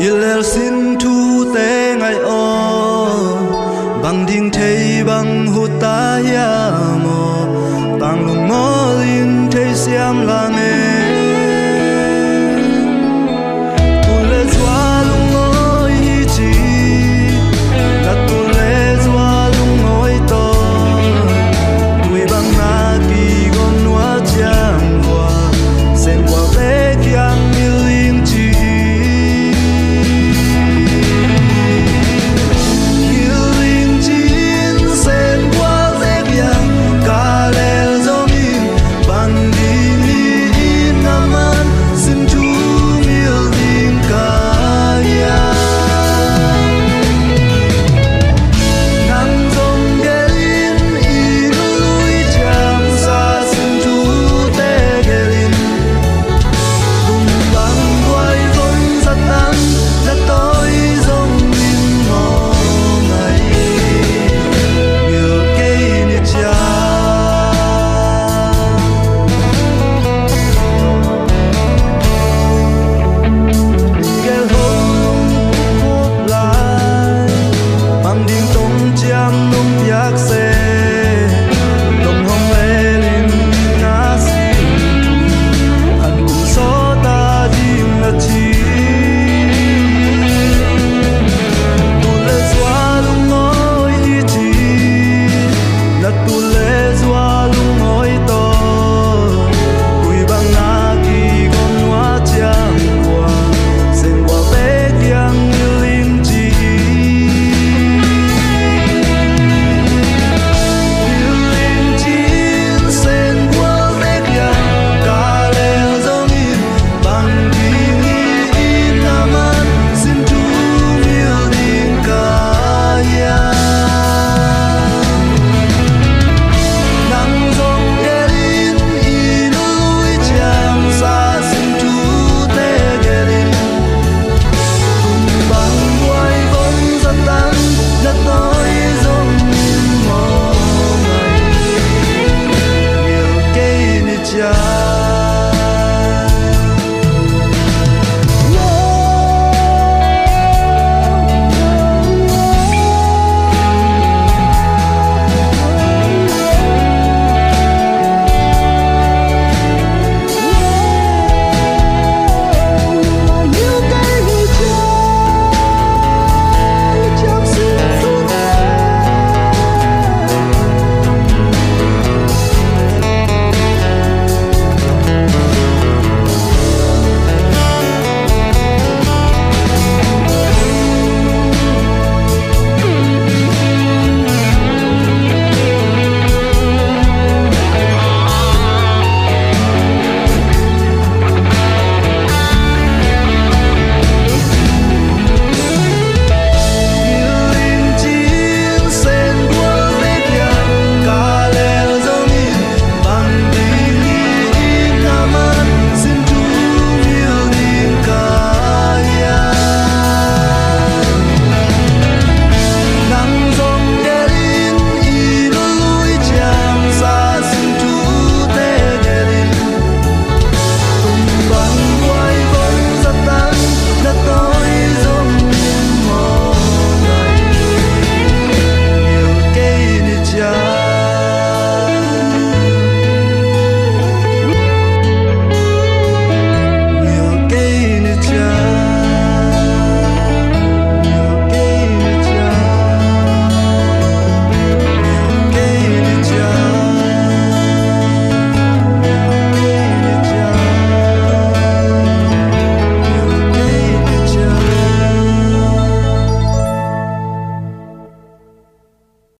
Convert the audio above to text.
Gilel xin thu te ngày o bằng đinh thấy bằng hút ta ya mo tang lung mo lin thấy xiam la nghe tu lê xóa lung ngồi chi là tu lê xóa lung ngồi to tuổi bằng na kỳ gon noa chang hoa sen qua bé kiang yêu chi yeah.